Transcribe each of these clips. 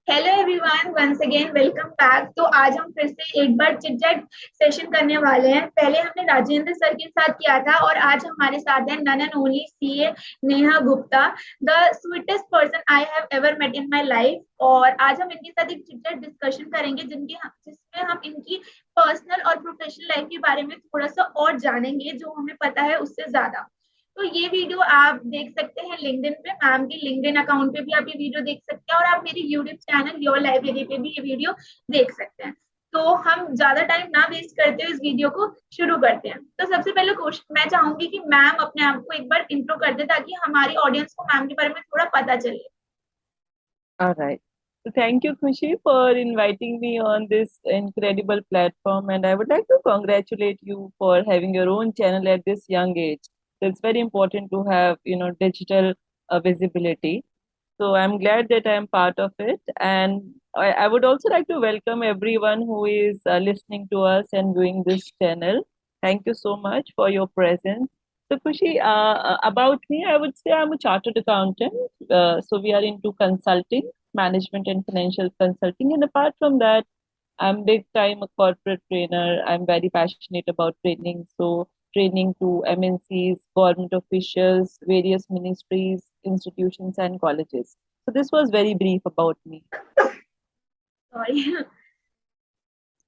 Hello everyone, once again welcome back. तो आज हम फिर से एक बार चिट चैट सेशन करने वाले हैं। पहले हमने राजेंद्र सर के साथ किया था और आज हमारे साथ है none and only CA Neha Gupta, the sweetest person I have ever met in my life. और आज हम इनके साथ एक चिट चैट डिस्कशन करेंगे जिसमें हम इनकी पर्सनल और प्रोफेशनल लाइफ के बारे में थोड़ा सा और जानेंगे, जो हमें पता है उससे ज्यादा। तो ये वीडियो आप देख सकते हैं लिंक्डइन पे, मैम के लिंक्डइन अकाउंट पे भी आप ये वीडियो देख सकते हैं, और आप मेरी यूट्यूब चैनल योर लाइब्रेरी पे भी ये वीडियो देख सकते हैं। तो हम ज्यादा टाइम ना वेस्ट करते हुए इस वीडियो को शुरू करते हैं। तो सबसे पहले क्वेश्चन मैं चाहूंगी कि मैम अपने आप को एक बार इंट्रो कर दे, ताकि हमारी ऑडियंस को मैम के बारे में थोड़ा पता चले। All right. So thank you, Khushi, for inviting me on this incredible platform. And I would like to congratulate you for having your own channel at this young age. So it's very important to have, digital visibility. So I'm glad that I'm part of it. And I would also like to welcome everyone who is listening to us and viewing this channel. Thank you so much for your presence. So, Kushi, about me, I would say I'm a chartered accountant. So, we are into consulting, management, and financial consulting. And apart from that, I'm big time a corporate trainer. I'm very passionate about training. So, training to MNCs, government officials, various ministries, institutions, and colleges. So, this was very brief about me. Sorry.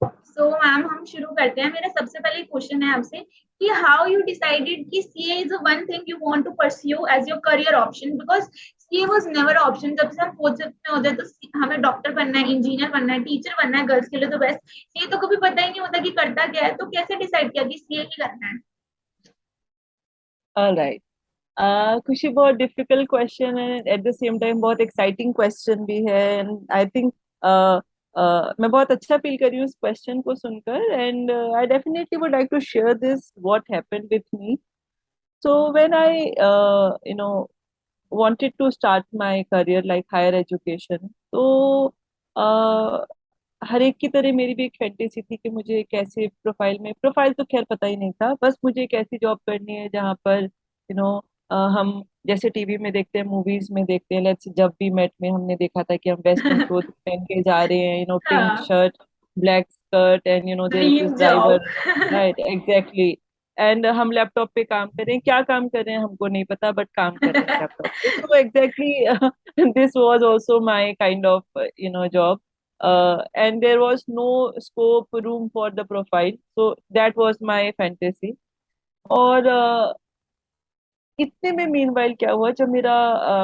So ma'am, हम शुरू करते हैं। मेरा सबसे पहले question है आपसे कि हाउ यू डिसाइडेड कि CA is one thing you want to pursue as your career option, because CA was never option. जब से हम फोर्थ फिफ्थ में होते हैं तो हमें डॉक्टर बनना है, इंजीनियर बनना है, टीचर बनना है, गर्ल्स के लिए तो बेस्ट। ये तो कभी पता ही नहीं होता कि करता क्या है। तो कैसे डिसाइड किया कि सीए ही करना है? All right. खुशी, बहुत डिफिकल्ट क्वेश्चन है, एट द सेम टाइम बहुत एक्साइटिंग क्वेश्चन भी है। एंड आई थिंक मैं बहुत अच्छा फील कर रही हूँ इस क्वेश्चन को सुनकर। And I definitely would like to share this what happened with me. So when I wanted to start my career like higher education, तो uh, हर एक की तरह मेरी भी एक फैंटेसी थी कि मुझे एक ऐसे प्रोफाइल तो खैर पता ही नहीं था, बस मुझे एक ऐसी जॉब करनी है जहाँ पर हम जैसे टीवी में देखते हैं, मूवीज में देखते हैं। लेट्स जब भी मेट में हमने देखा था कि हम वेस्टर्न क्लोथ पहन के जा रहे हैं, पिंक हाँ, shirt, black skirt, and there is this dream driver. Job. Right, exactly. And हम लैपटॉप पे काम कर रहे हैं, क्या काम कर रहे हैं हमको नहीं पता, बट काम कर रहे हैं लैपटॉप पे। So exactly this was also my kind of job. And there was no scope room for the profile, so that was my fantasy. और इतने में मीनवाइल क्या हुआ, जब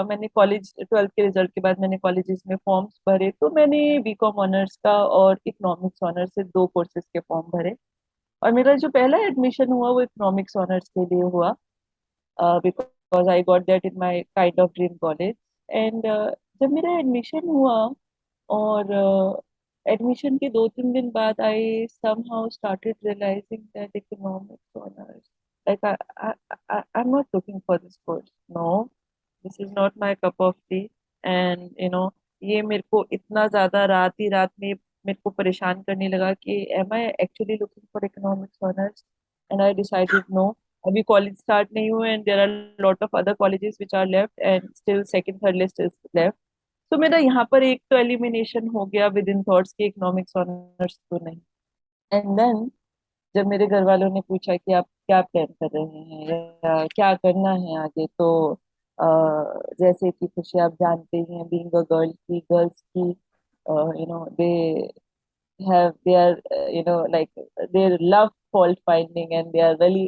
मैंने कॉलेज ट्वेल्थ के रिजल्ट के बाद मैंने कॉलेजेस में फॉर्म्स भरे, तो मैंने बीकॉम ऑनर्स का और इकोनॉमिक्स ऑनर्स से दो कोर्सेज के फॉर्म भरे। और मेरा जो पहला एडमिशन हुआ वो इकोनॉमिक्स ऑनर्स के लिए हुआ, because I got that in my kind of dream college. And जब मेरा एडमिशन हुआ, और एडमिशन के 2-3 दिन बाद आई somehow started realizing that economics honors, like I'm not looking for this course. No, this is not my cup of tea. And ये मेरे को इतना ज्यादा रात ही रात में मेरे को परेशान करने लगा कि am I actually looking for economics honours. And I decided no, अभी कॉलेज स्टार्ट नहीं हुए, and there are lot of other colleges which are left, and still second third list is left. तो मेरा यहाँ पर एक तो एलिमिनेशन हो गया विद इन थॉट्स कि इकोनॉमिक्स ऑनर्स तो नहीं। एंड देन जब मेरे घर वालों ने पूछा कि आप क्या प्लान कर रहे हैं या क्या करना है आगे, तो जैसे कि खुशी आप जानते ही हैं, बीइंग अ गर्ल, की गर्ल्स की दे have their like their love fault finding, and they are really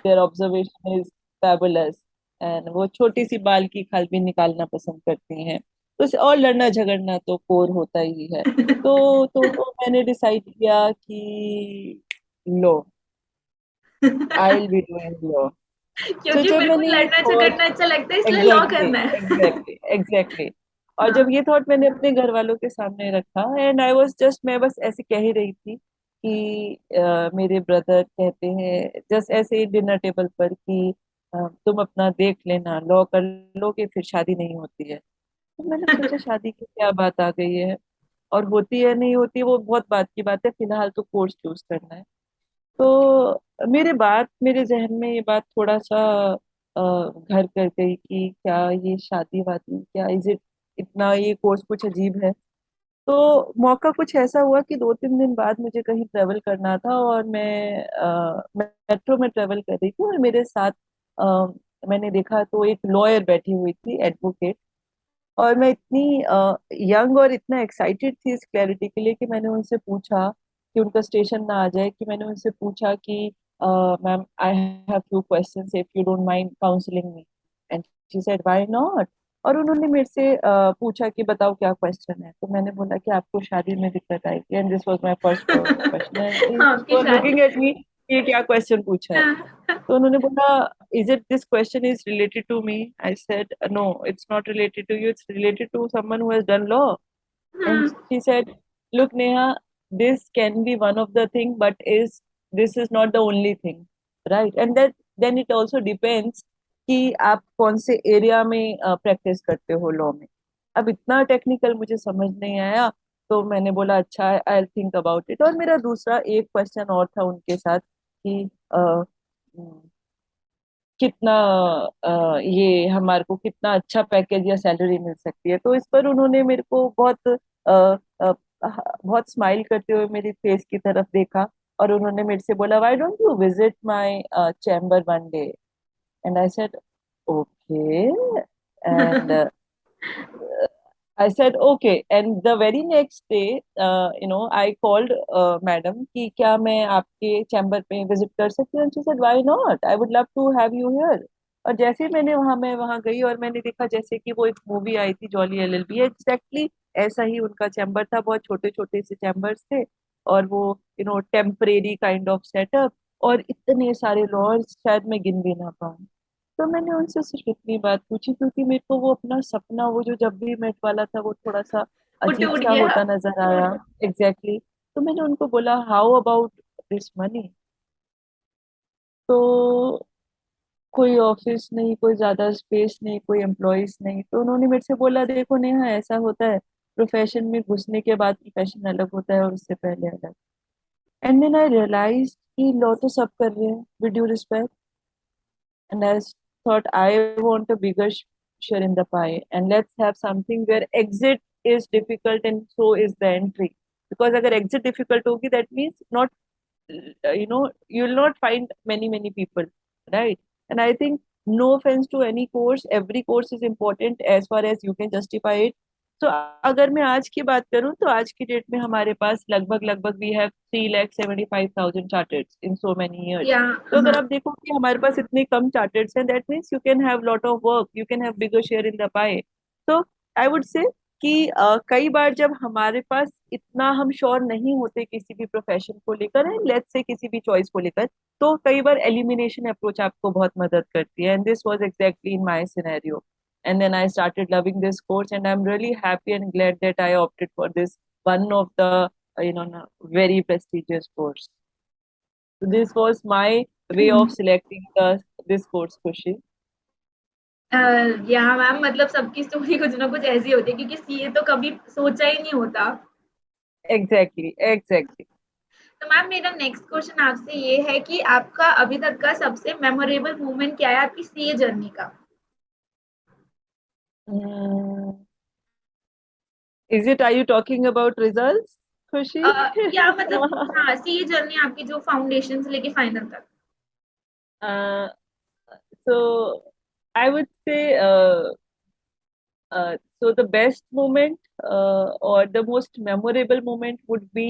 their observation is fabulous. And वो छोटी सी बाल की खाल भी निकालना पसंद करती हैं, और लड़ना झगड़ना तो कोर होता ही है। तो मैंने डिसाइड किया कि लो, I will be doing law. तो क्योंकि जब मेरे को मैंने ये लड़ना थॉट, झगड़ना अच्छा लगता है, इसलिए लॉ एग्जैक्टली करना है। एग्जैक्टली एग्जैक्टली, और जब हाँ। ये थॉट मैंने अपने घर वालों के सामने रखा, एंड आई वाज जस्ट, मैं बस ऐसे कह ही रही थी कि मेरे ब्रदर कहते हैं जस्ट ऐसे ही डिनर टेबल पर कि तुम अपना देख लेना, लॉ कर लोगे फिर शादी नहीं होती है। तो मैंने सोचा शादी की क्या बात आ गई है, और होती है नहीं होती वो बहुत बात की बात है, फिलहाल तो कोर्स चूज करना है। तो मेरे जहन में ये बात थोड़ा सा घर कर गई कि क्या ये शादी वादी, क्या इज इट, इतना ये कोर्स कुछ अजीब है। तो मौका कुछ ऐसा हुआ कि 2-3 दिन बाद मुझे कहीं ट्रेवल करना था, और मैं मेट्रो में ट्रेवल कर रही थी, और मेरे साथ अ, मैंने देखा तो एक लॉयर बैठी हुई थी, एडवोकेट। और मैं इतनी यंग और इतना एक्साइटेड थी इस क्लैरिटी के लिए कि मैंने उनसे पूछा कि उनका स्टेशन ना आ जाए, कि मैंने उनसे पूछा कि ma'am, I have few questions, if you don't mind counselling me. And she said why not. और उन्होंने मेरे से पूछा कि बताओ क्या क्वेश्चन है। तो मैंने बोला कि आपको शादी में दिक्कत आई थी, and this was my first question, and she आपकी वाज शादी। लुकिंग एट मी, ये क्या क्वेश्चन पूछा है। तो उन्होंने बोला, is it this question is related to me? I said, no, it's not related to you, it's related to someone who has done law. And she said, look, Neha, this can be one of the thing, but is this is not the only thing, right? And that then it also depends कि आप कौन से area में practice करते हो law में। अब इतना टेक्निकल मुझे समझ नहीं आया, तो मैंने बोला अच्छा, आई थिंक अबाउट इट। और मेरा दूसरा एक क्वेश्चन और था उनके साथ कि कितना ये हमारे को कितना अच्छा पैकेज या सैलरी मिल सकती है। तो इस पर उन्होंने मेरे को बहुत बहुत स्माइल करते हुए मेरी फेस की तरफ देखा, और उन्होंने मेरे से बोला, why don't you visit my chamber one day. And I said okay. And I said okay, and the very next day, I called madam कि क्या मैं आपके चैम्बर पे विजिट कर सकती हूँ। And she said why not? I would love to have you here. और जैसे ही मैं वहां गई, और मैंने देखा जैसे कि वो एक मूवी आई थी जॉली एलएलबी, एग्जैक्टली ऐसा ही उनका चैम्बर था। बहुत छोटे छोटे से चैम्बर्स थे, और वो टेम्परेरी काइंड ऑफ सेटअप, और इतने सारे लॉर्ड्स शायद मैं गिन भी ना पाऊँ। तो मैंने उनसे सिर्फ इतनी बात पूछी, क्योंकि मेरे को वो अपना सपना, वो जो जब भी मेट वाला था, वो थोड़ा सा वो अजीब टूट सा गया। होता नजर आया। एग्जैक्टली तो मैंने उनको बोला, हाउ अबाउट दिस मनी। तो कोई ऑफिस नहीं, कोई ज्यादा स्पेस नहीं, कोई एम्प्लॉयज नहीं। तो उन्होंने मेरे से बोला, देखो नेहा, ऐसा होता है, प्रोफेशन में घुसने के बाद प्रोफेशन अलग होता है और उससे पहले अलग। एंड देन आई रियलाइज कि लॉ तो सब कर रहे हैं, with due respect. And I thought I want a bigger share in the pie, and let's have something where exit is difficult and so is the entry. Because अगर exit difficult होगी, that means not, you will not find many people, right? And I think, no offense to any course, every course is important as far as you can justify it. तो अगर मैं आज की बात करूं, तो आज की डेट में हमारे पास लगभग लगभग we have 3,75,000 chartered in so many years. या तो अगर हाँ। आप देखो कि हमारे पास इतने कम चार्टर्ड हैं, that means you can have lot of work, you can have bigger share in the pie. तो आई वुड से कि कई बार जब हमारे पास इतना हम श्योर नहीं होते किसी भी प्रोफेशन को लेकर, एंड लेट्स से किसी भी चॉइस को लेकर, तो कई बार एलिमिनेशन अप्रोच आपको बहुत मदद करती है। And this was exactly in my scenario. And then I started loving this course, and I'm really happy and glad that I opted for this, one of the very prestigious course. So this was my way of selecting the this course, Khushi. या ma'am, मतलब सबकी story कुछ ना कुछ ऐसी होती है, क्योंकि सीए तो कभी सोचा ही नहीं होता। Exactly, exactly. तो मैम, मेरा नेक्स्ट क्वेश्चन आपसे ये है कि आपका अभी तक का सबसे मेमोरेबल मोमेंट क्या है आपकी सीए जर्नी का? Mm, is it, are you talking about results, Khushi? या मतलब, हाँ, सीए जर्नी आपकी जो फाउंडेशन से लेके फाइनल तक। uh, so I would say, so the best moment or the most memorable moment would be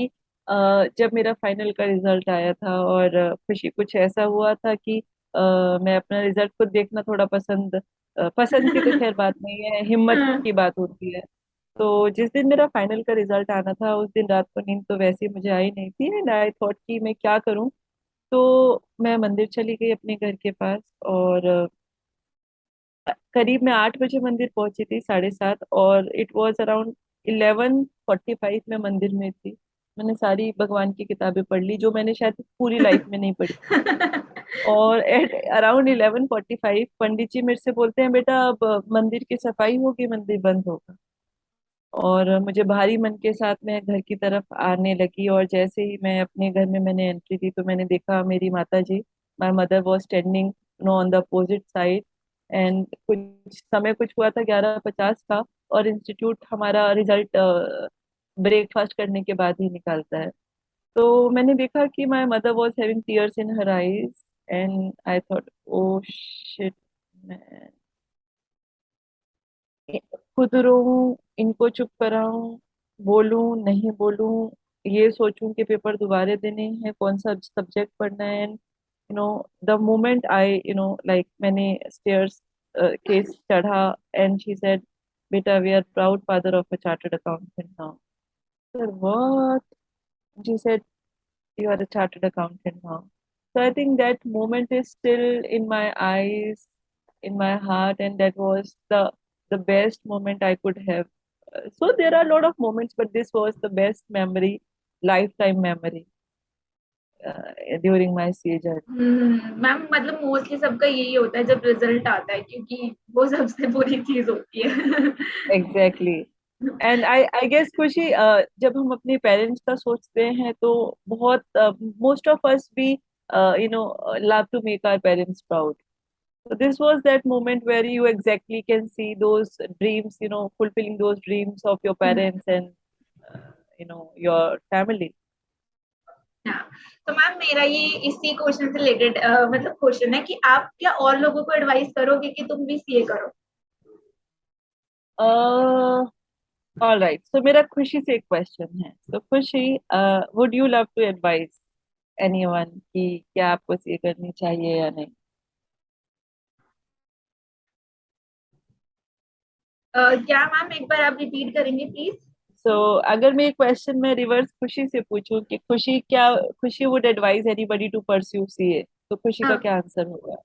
जब मेरा फाइनल का रिजल्ट आया था, और खुशी कुछ ऐसा हुआ था कि मैं अपना रिजल्ट खुद देखना थोड़ा पसंद की तो खैर बात नहीं है, हिम्मत की बात होती है। तो जिस दिन मेरा फाइनल का रिजल्ट आना था, उस दिन रात को नींद तो वैसे ही मुझे आई नहीं थी, एंड आई थॉट कि मैं क्या करूं। तो मैं मंदिर चली गई अपने घर के पास, और करीब मैं 8 बजे मंदिर पहुंची थी, 7:30, और इट वॉज अराउंड 11:45 में मंदिर में थी। मैंने सारी भगवान की किताबें पढ़ ली, जो मैंने शायद पूरी लाइफ में नहीं पढ़ी। और एट अराउंड 11:45 पंडित जी मेरे से बोलते हैं, बेटा अब मंदिर की सफाई होगी, मंदिर बंद होगा। और मुझे भारी मन के साथ मैं घर की तरफ आने लगी, और जैसे ही मैं अपने घर में मैंने एंट्री दी, तो मैंने देखा मेरी माता जी, my mother was standing on the opposite side. And कुछ समय कुछ हुआ था, 11:50 का, और इंस्टीट्यूट हमारा रिजल्ट ब्रेकफास्ट करने के बाद ही निकालता है। तो मैंने देखा कि my mother was having tears in her eyes and I thought oh shit, मैं खुद रोऊं, इनको चुप कराऊं, बोलूं नहीं बोलूं, ये सोचूं कि पेपर दोबारा देने हैं, कौन सा सब्जेक्ट पढ़ना है। And the moment I like मैंने स्टेयर्स केस चढ़ा एंड शी सेड, बेटा we are proud father of a chartered accountant now. Sir what? She said, you are a chartered accountant now. So I think that moment is still in my eyes, in my heart, and that was the best moment I could have. So there are a lot of moments, but this was the best memory, lifetime memory during my CA journey. Ma'am मतलब mostly सबका यही होता है जब result आता है, क्योंकि वो सबसे बुरी चीज होती है। Exactly. एंड आई गेस खुशी, जब हम अपने पेरेंट्स का सोचते हैं तो बहुत मोस्ट ऑफ अस भी love to make our parents proud. So this was that moment where you exactly can see those dreams, fulfilling those dreams of your parents and your family. हाँ, तो ma'am मेरा ये इसी question से related मतलब question है कि आप क्या और लोगों को एडवाइस करोगे कि तुम भी सीए करो? All right. So मेरा खुशी से एक क्वेश्चन है. So खुशी, would you love to advise anyone कि क्या आपको ये करनी चाहिए या नहीं? क्या मैम एक बार आप रिपीट करेंगे प्लीज? So अगर मैं एक क्वेश्चन में रिवर्स खुशी से पूछूं कि Khushi would advise anybody to pursue CA, तो खुशी का क्या आंसर होगा?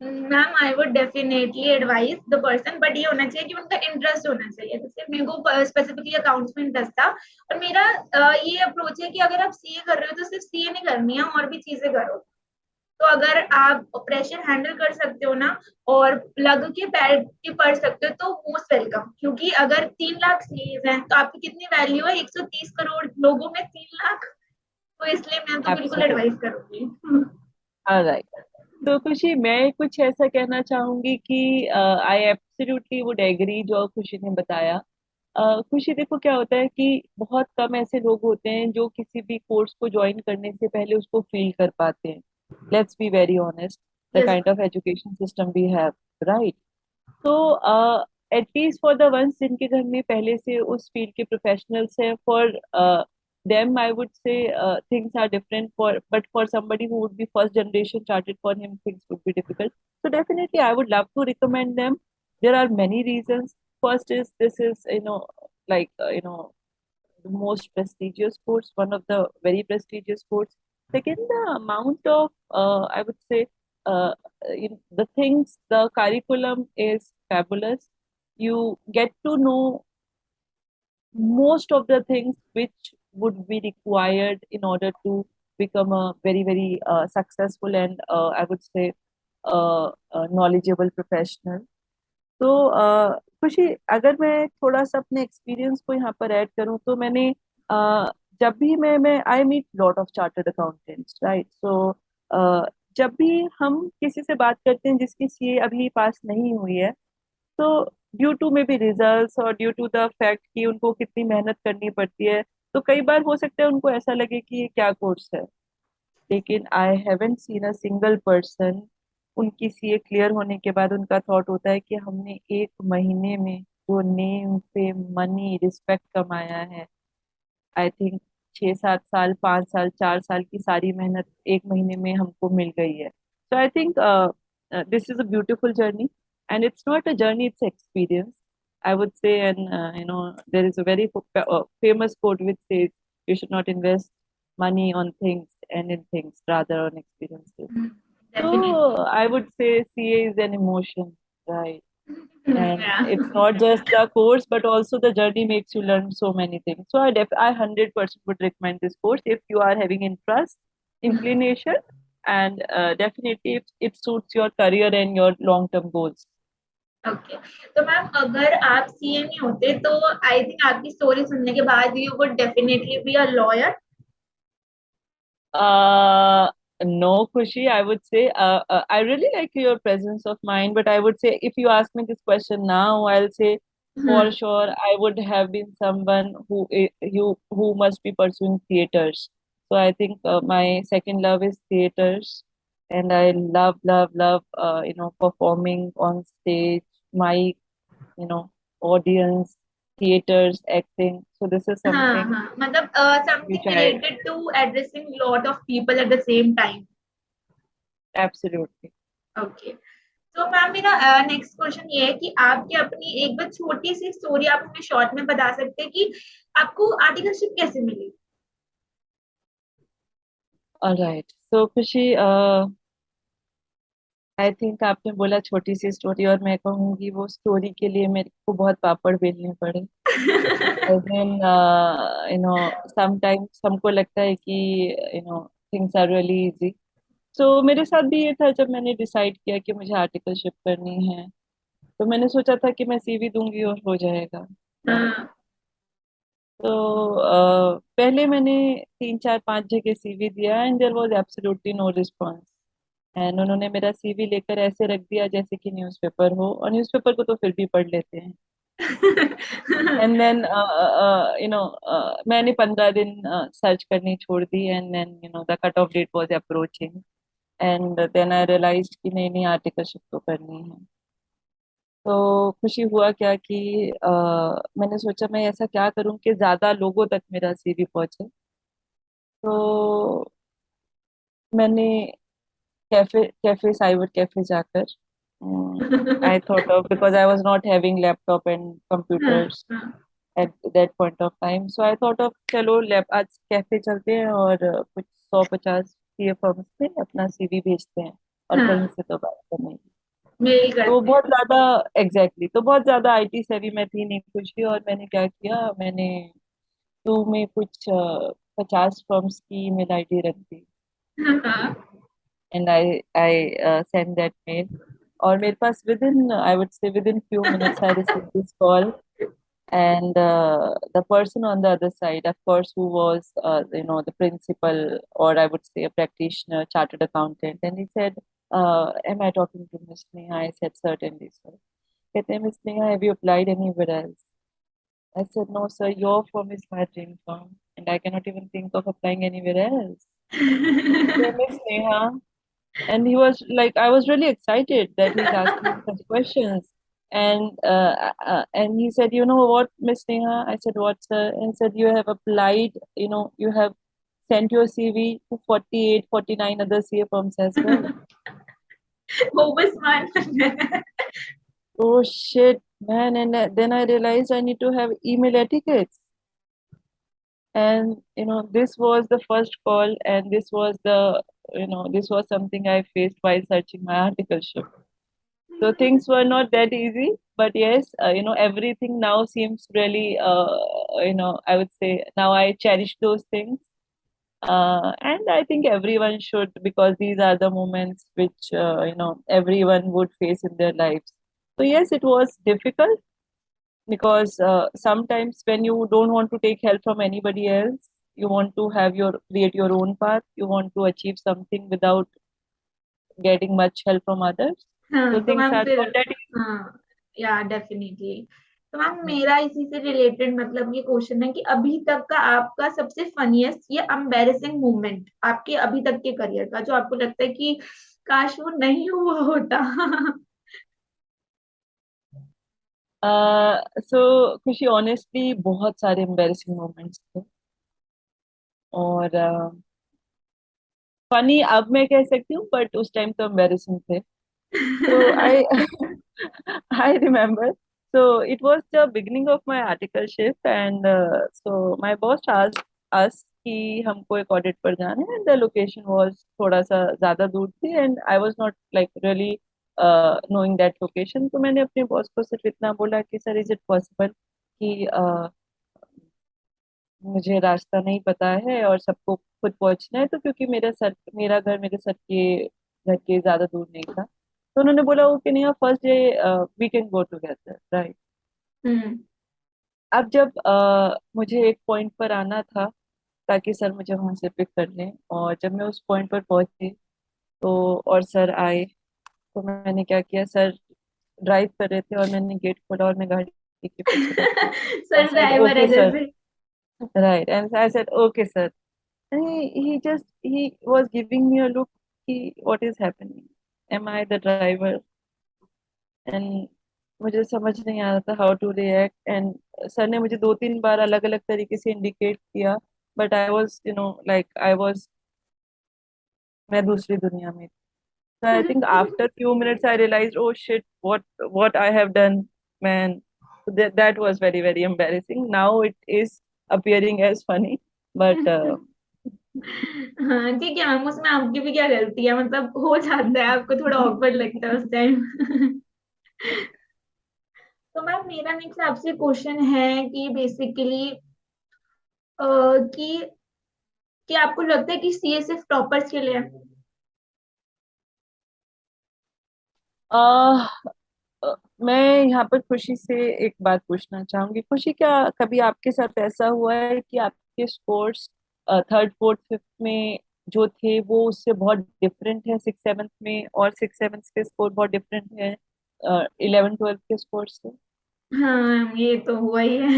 Ma'am I would definitely advise the person, but ये होना चाहिए कि उनका इंटरेस्ट होना चाहिए। जैसे मेरे को स्पेसिफिकली अकाउंट्स में इंटरेस्ट था, और मेरा ये अप्रोच है कि अगर आप सीए कर रहे हो तो सिर्फ सीए नहीं करनी है, और भी चीजें करो। तो अगर आप प्रेशर हैंडल कर सकते हो ना, और लग के बैठ के पढ़ सकते हो, तो मोस्ट वेलकम। क्योंकि अगर 3 लाख सीरीज हैं तो आपकी कितनी वैल्यू है 130 करोड़ लोगों में 3 लाख। तो इसलिए मैं तो बिल्कुल एडवाइस एब्सोल्युटली. करूंगी। ऑलराइट. तो खुशी, मैं कुछ ऐसा कहना चाहूंगी कि आई एब्सोल्युटली वुड एग्री जो खुशी ने बताया. खुशी, देखो क्या होता है कि बहुत कम ऐसे लोग होते हैं जो किसी भी कोर्स को ज्वाइन करने से पहले उसको फील कर पाते हैं. Let's be very honest, the yes. Kind of education system we have, right? तो एटलीस्ट फॉर द वंस जिनके घर में पहले से उस फील्ड के प्रोफेशनल्स हैं, for them I would say things are different, but for somebody who would be first generation chartered, for him things would be difficult. So definitely I would love to recommend them. There are many reasons. First is, this is like the most prestigious course, one of the very prestigious course. Second, the amount of I would say the things, the curriculum is fabulous. You get to know most of the things which would be required in order to become a very very successful and I would say knowledgeable professional. तो खुशी, अगर मैं थोड़ा सा अपने experience को यहाँ पर ऐड करूँ तो मैंने जब भी मैं I meet lot of chartered accountants, right? So जब भी हम किसी से बात करते हैं जिसकी सीए अभी पास नहीं हुई है, तो due to maybe results और ड्यू टू द फैक्ट कि उनको कितनी मेहनत करनी पड़ती है, तो कई बार हो सकता है उनको ऐसा लगे कि ये क्या कोर्स है. लेकिन I haven't seen a single person, उनकी सीए क्लियर होने के बाद उनका थॉट होता है कि हमने 1 महीने में जो नेम फेम मनी रिस्पेक्ट कमाया है, आई थिंक 6 7 साल 5 साल 4 साल की सारी मेहनत 1 महीने में हमको मिल गई है. So I think this is a beautiful journey, and it's not a journey, it's experience, I would say. And there is a very famous quote which says you should not invest money on things and in things, rather on experiences. So definitely. I would say CA is an emotion, right? And या it's not just the course, but also the journey makes you learn so many things. So I 100% would recommend this course if you are having interest, inclination, and definitely if it suits your career and your long-term goals. Okay. तो ma'am अगर आप CA नहीं होते तो I think आपकी story सुनने के बाद you would definitely be a lawyer. Uh, no, Khushi, I would say I really like your presence of mind, but I would say if you ask me this question now, I'll say for hmm. sure I would have been someone who must be pursuing theaters. So I think my second love is theaters, and I love performing on stage, mic, audience, theaters, acting. So this is हाँ something हाँ, मतलब which something I related to addressing lot of people at the same time. absolutely. Okay. तो ma'am मेरा next question ये है कि आपकी अपनी एक बार छोटी सी स्टोरी आप हमें शॉर्ट में बता सकते हैं कि आपको आर्टिकलशिप कैसे मिली। All right. So खुशी, आई थिंक आपने बोला छोटी सी स्टोरी, और मैं कहूँगी वो स्टोरी के लिए मेरे को बहुत पापड़ बेलने पड़े। As in, sometimes हमको लगता है कि things are really easy. So मेरे साथ भी ये था जब मैंने डिसाइड किया कि मुझे आर्टिकलशिप करनी है। तो मैंने सोचा था कि मैं सीवी दूंगी और हो जाएगा, राइट। हाँ। तो पहले मैंने 3 4 5 जगह सीवी दिया, and there was absolutely no response. And उन्होंने मेरा सीवी लेकर ऐसे रख दिया जैसे कि न्यूज़पेपर हो, और न्यूज़पेपर को तो फिर भी पढ़ लेते हैं। एंड देन मैंने 15 दिन सर्च करनी छोड़ दी, and then the cut off date was approaching, and then I realised कि नहीं नहीं, आर्टिकलशिप तो करनी है। तो खुशी हुआ क्या कि मैंने सोचा मैं ऐसा क्या करूं कि ज्यादा लोगों तक मेरा सीवी पहुंचे। तो मैंने कैफे कैफे साइबर कैफे जाकर, I thought of, because I was not having laptop and हाँ कंप्यूटर्स हाँ eight that point of time, so I thought of चलो लैप आज कैफे चलते हैं और कुछ 100 50 सीए फर्म्स में अपना सीवी भेजते हैं, और कहीं हाँ, से तो बात करनी। मेल तो करते बहुत हैं। ज्यादा तो बहुत ज्यादा आईटी सेवी मैं थी नहीं खुशी, और मैंने क्या किया, मैंने क्यू में कुछ 50 फर्म्स की ईमेल आईडी रख दी, हाँ and I send that mail. और मेरे पास within, I would say within few minutes I receive this call, and the person on the other side, of course, who was the principal, or I would say a practitioner, chartered accountant, and he said, am I talking to Miss Neha? I said, certainly, sir. कहते हैं, Miss Neha, have you applied anywhere else? I said, no, sir, your firm is my dream firm, and I cannot even think of applying anywhere else. So, Miss Neha, and he was like, I was really excited that he's asking such questions. And he said, you know what, Miss Neha? I said, what, sir? And said, you have applied, you have sent your CV to 48, 49 other CA firms as well. वो बस मान है। Oh shit, man. And then I realized I need to have email etiquettes. And this was the first call, and this was something I faced while searching my articleship. So things were not that easy, but yes, everything now seems really, I would say now I cherish those things. And I think everyone should, because these are the moments which, everyone would face in their lives. So yes, it was difficult, because sometimes when you don't want to take help from anybody else, you want to create your own path, you want to achieve something without getting much help from others. So हाँ तो things ma'am are फिर, not that हाँ या definitely. तो ma'am easy. मेरा इसी से related मतलब ये क्वेश्चन है कि अभी तक का आपका सबसे फनीएस्ट या एम्बेरसिंग मोमेंट आपके अभी तक के करियर का, जो आपको लगता है कि काश वो नहीं हुआ होता। सो खुशी, ऑनेस्टली बहुत सारे एम्बेरसिंग मोमेंट्स थे, और फनी अब मैं कह सकती हूँ, बट उस टाइम तो एम्बेरसिंग थे। So I remember. So it was the beginning of my articleship, and so my boss asked us कि हमको एक ऑडिट पर जाना है, and the location was थोड़ा सा ज्यादा दूर थी, and I was not like really knowing that location. तो मैंने अपने बॉस को सिर्फ इतना बोला कि सर, इज इट पॉसिबल कि मुझे रास्ता नहीं पता है और सबको खुद पहुंचना है, तो क्योंकि मेरा घर मेरे सर के घर के ज्यादा दूर नहीं था। तो उन्होंने बोला, ओके नहीं, first day we can go together, right. Hmm. अब जब मुझे एक पॉइंट पर आना था ताकि सर मुझे वहां से पिक कर लें, और जब मैं उस पॉइंट पर पहुंची, तो और सर आए, तो मैंने क्या किया, सर ड्राइव कर रहे थे और मैंने गेट खोला और मैं गाड़ी ठीक है फिर चलो ठीक है। I सर said ड्राइवर है okay sir, जैसे। right, and I said okay sir, and he was giving me a look, what is happening, am I the driver? And मुझे समझ नहीं आ रहा था how to react, and sir ने मुझे 2-3 बार अलग अलग तरीके से इंडिकेट किया, but I was like I was, मैं दूसरी दुनिया में। So I think after few minutes I realized, oh shit, what I have done, man. So that was very very embarrassing. Now it is appearing as funny, but हाँ ठीक है ma'am, उसमें आपकी भी क्या गलती है, मतलब हो जाता है, आपको थोड़ा ऑकवर्ड लगता है उस टाइम। तो मैम मेरा नेक्स्ट आपसे क्वेश्चन है कि बेसिकली कि आपको लगता है कि सीए सिर्फ टॉपर्स के लिए है? uh, मैं यहाँ पर खुशी से एक बात पूछना चाहूंगी। खुशी, क्या कभी आपके साथ ऐसा हुआ है कि आपके स्कोर्स थर्ड फोर्थ फिफ्थ में जो थे वो उससे बहुत डिफरेंट है सिक्स सेवन्थ में, और सिक्स सेवन्थ के स्कोर बहुत डिफरेंट है 11th 12th के स्कोर से? हाँ ये तो हुआ ही है।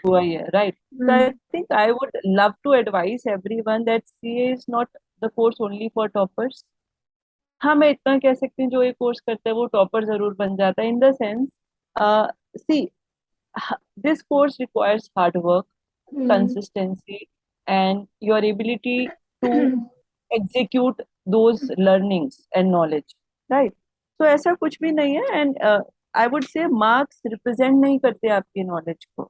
हुआ ही है, right? So I hmm, think I would love to advise everyone that CA is not the course only for toppers. हाँ, मैं इतना कह सकती हूँ जो ये कोर्स करता है वो टॉपर जरूर बन जाता है, in the sense, see, this course requires hard work, hmm, consistency, and your ability to execute those learnings and knowledge, right? So ऐसा कुछ भी नहीं है, and I would say marks represent नहीं करते आपकी knowledge को,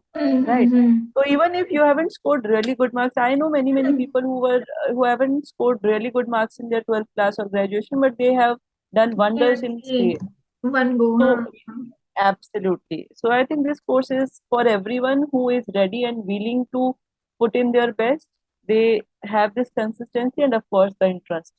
right? So even if you haven't scored really good marks, I know many people who haven't scored really good marks in their 12th class or graduation, but they have done wonders in CA. One go, हाँ। So absolutely. So I think this course is for everyone who is ready and willing to put in their best. They have this consistency and of course the interest.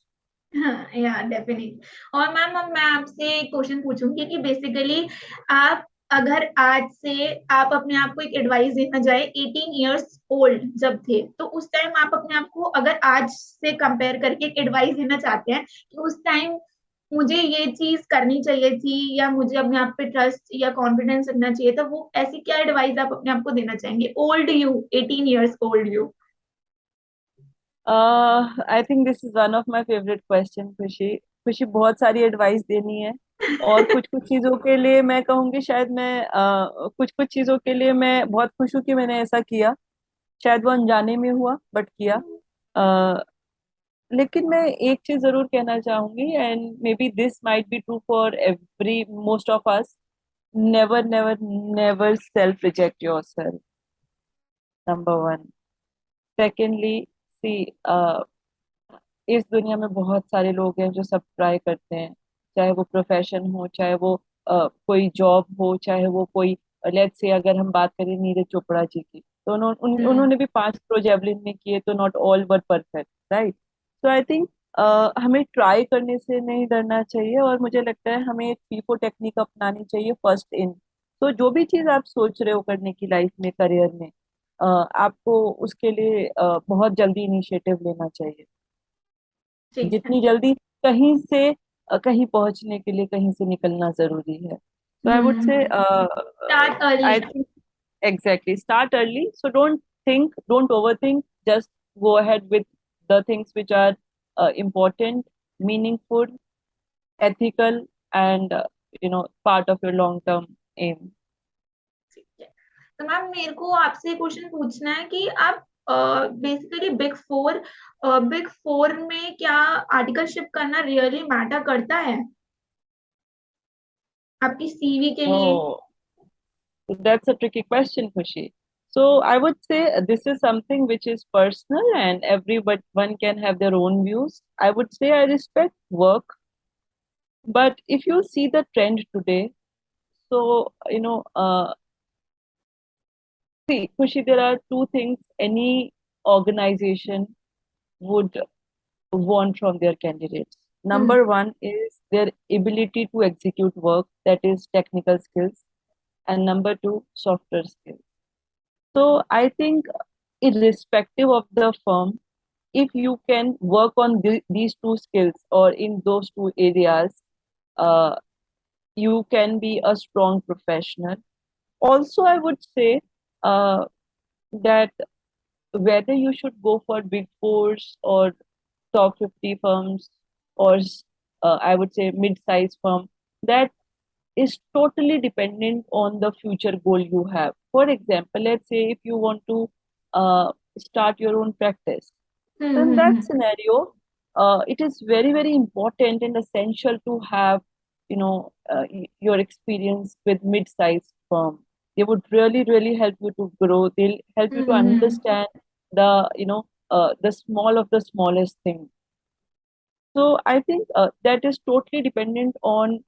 हाँ या definitely. और ma'am अब मैं आपसे एक question पूछूंगी कि basically आप, अगर आज से आप अपने आप को एक एडवाइस देना चाहे 18 इयर्स ओल्ड जब थे, तो उस टाइम आप अपने आप को अगर आज से कंपेयर करके एक एडवाइस देना चाहते हैं कि उस टाइम मुझे ये चीज करनी चाहिए थी या मुझे अपने आप पे ट्रस्ट या कॉन्फिडेंस रखना चाहिए था, वो ऐसी क्या एडवाइस आप अपने आप को देना चाहेंगे, old you, 18 years old you? I think this is one of my favorite question, खुशी। खुशी, बहुत सारी एडवाइस देनी है, और कुछ कुछ चीजों के लिए मैं कहूँगी शायद मैं कुछ कुछ चीजों के लिए मैं बहुत खुश हूँ कि मैंने ऐसा किया। शायद वो अनजाने में हुआ बट किया। लेकिन मैं एक चीज जरूर कहना चाहूंगी, and maybe this might be true for every most of us, never never never self reject yourself, number one. Secondly, see, इस दुनिया में बहुत सारे लोग हैं जो सब ट्राई करते हैं, चाहे वो प्रोफेशन हो, चाहे वो कोई जॉब हो, चाहे वो कोई, लेट्स से अगर हम बात करें नीरज चोपड़ा जी की, तो हम्म, उन्होंने भी 5 प्रो जेवलिन में किए, तो not all were perfect, right? तो आई थिंक हमें ट्राई करने से नहीं डरना चाहिए, और मुझे लगता है हमें एक फीफो टेक्निक अपनानी चाहिए, फर्स्ट इन। तो जो भी चीज आप सोच रहे हो करने की लाइफ में, करियर में, आपको उसके लिए बहुत जल्दी इनिशिएटिव लेना चाहिए। ठीक है। जितनी जल्दी कहीं से कहीं पहुंचने के लिए कहीं से निकलना जरूरी है। तो I would say, start early. I think, exactly, start early, so don't over think, just go ahead with the things which are important, meaningful, ethical, and part of your long term aim. ठीक है, तो ma'am मेरे को आपसे question पूछना है कि आप बेसिकली बिग फोर में क्या आर्टिकलशिप करना रियली मैटर करता है आपकी सीवी के लिए? Oh, that's a tricky question, Khushi. So I would say this is something which is personal and everyone can have their own views. I would say I respect work, but if you see the trend today, so see, Khushi, there are two things any organization would want from their candidates. Hmm, Number one is their ability to execute work, that is technical skills, and number two, softer skills. So I think irrespective of the firm, if you can work on these two skills or in those two areas, uh, you can be a strong professional. Also, I would say uh, that whether you should go for big fours or top 50 firms or I would say mid-sized firm, that is totally dependent on the future goal you have. For example, let's say if you want to start your own practice. So in that hmm. scenario, it is very, very important and essential to have, your experience with mid-sized firm. They would really, really help you to grow. They'll help you to hmm. understand the small of the smallest thing. So I think that is totally dependent on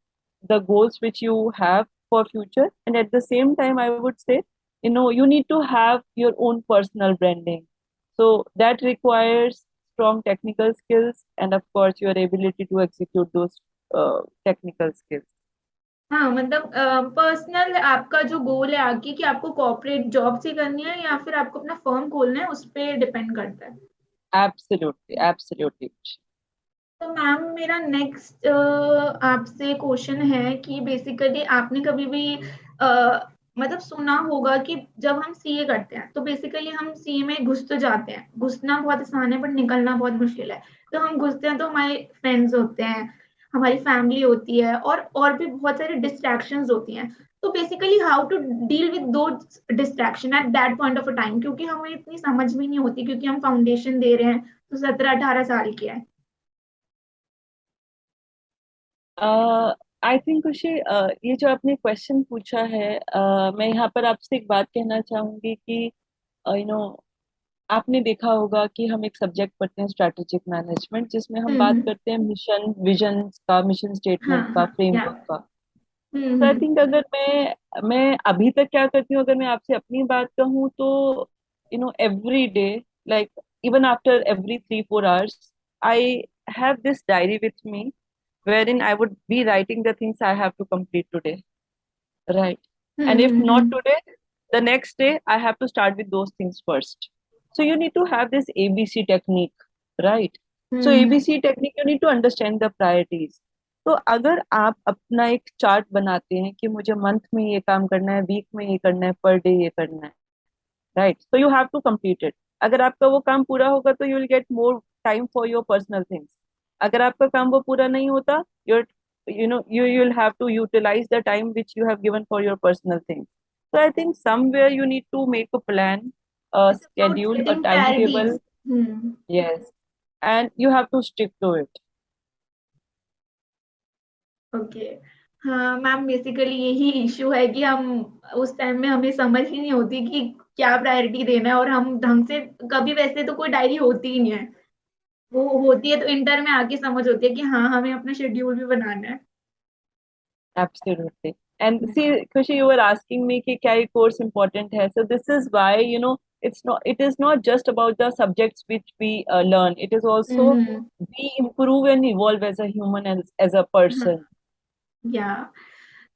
the goals which you have for future. And at the same time, I would say, you need to have your own personal branding. So that requires strong technical skills and of course your ability to execute those technical skills. हाँ मतलब personal आपका जो गोल है आगे कि आपको corporate job से करनी है या फिर आपको अपना फर्म खोलना है उस पे डिपेंड करता है. Absolutely, absolutely. तो मैम मेरा नेक्स्ट आपसे क्वेश्चन है कि बेसिकली आपने कभी भी मतलब सुना होगा कि जब हम सीए करते हैं तो बेसिकली हम सीए में घुस तो जाते हैं, घुसना बहुत आसान है बट निकलना बहुत मुश्किल है. तो हम घुसते हैं तो हमारे फ्रेंड्स होते हैं, हमारी फैमिली होती है और भी बहुत सारी डिस्ट्रैक्शंस होती हैं. तो basically how to deal with those distraction at that point of a time, क्योंकि हमें इतनी समझ भी नहीं होती क्योंकि हम फाउंडेशन दे रहे हैं तो 17-18 साल की है. आई थिंक खुशी, ये जो आपने क्वेश्चन पूछा है, मैं यहाँ पर आपसे एक बात कहना चाहूंगी कि आपने देखा होगा कि हम एक सब्जेक्ट पढ़ते हैं स्ट्रैटेजिक मैनेजमेंट, जिसमें हम बात हम्म. करते हैं मिशन विजन का, मिशन हाँ स्टेटमेंट का, हाँ या. फ्रेमवर्क का. तो आई हम्म. थिंक अगर मैं अभी तक क्या करती हूँ, अगर मैं आपसे अपनी बात कहूँ तो every day, like even after every 3-4 hours, I have this diary with me wherein I would be writing the things I have to complete today. Right. And if not hmm. today, the next day I have to start with those things first. So you need to have this ABC technique, right? So hmm. ABC technique, you need to understand the priorities. तो अगर आप अपना एक chart बनाते हैं कि मुझे month में ये काम करना है, वीक में ये करना है, पर डे ये करना है, right, so you have to complete it. अगर आपका वो काम पूरा होगा तो you will get more time for your personal things. अगर आपका काम वो पूरा नहीं होता, your you will have to utilize the time which you have given for your personal things. So I think somewhere you need to make a plan, a It's about schedule, a setting timetable. priorities. Hmm. Yes, and you have to stick to it. Okay. हाँ ma'am basically यही issue है कि हम उस time में हमें समझ ही नहीं होती कि क्या प्रायोरिटी देना है, और हम ढंग से कभी वैसे तो कोई डायरी होती ही नहीं है. वो होती है तो इंटर में आके समझ होती है कि हाँ हमें अपना शेड्यूल भी बनाना है. Absolutely. And see, Kushi, you were asking me कि क्या ये course important है. So this is why, it is not just about the subjects which we learn. It is also hmm. we improve and evolve as a human and as a हाँ person. या.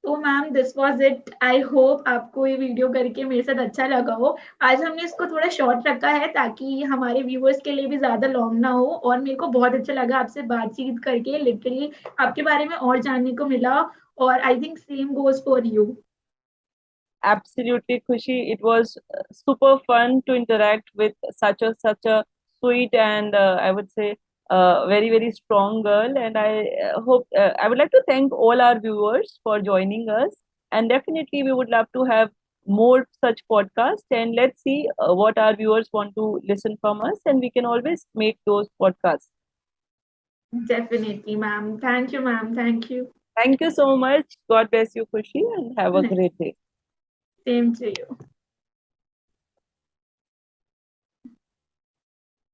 तो ma'am this was it. I hope आपको ये video करके मेरे साथ अच्छा लगा हो. आज हमने इसको थोड़ा शॉर्ट रखा है ताकि हमारे व्यूअर्स के लिए भी ज्यादा लॉन्ग ना हो, और मेरे को बहुत अच्छा लगा आपसे बातचीत करके, लिटरली आपके बारे में और जानने को मिला. और I think same goes for you. Absolutely, Khushi. It was super fun to interact with such a sweet and I would say very very strong girl. And I would like to thank all our viewers for joining us. And definitely, we would love to have more such podcasts. And let's see what our viewers want to listen from us, and we can always make those podcasts. Definitely ma'am. Thank you ma'am. Thank you. Thank you so much. God bless you, Khushi, and have a great day. Same to you.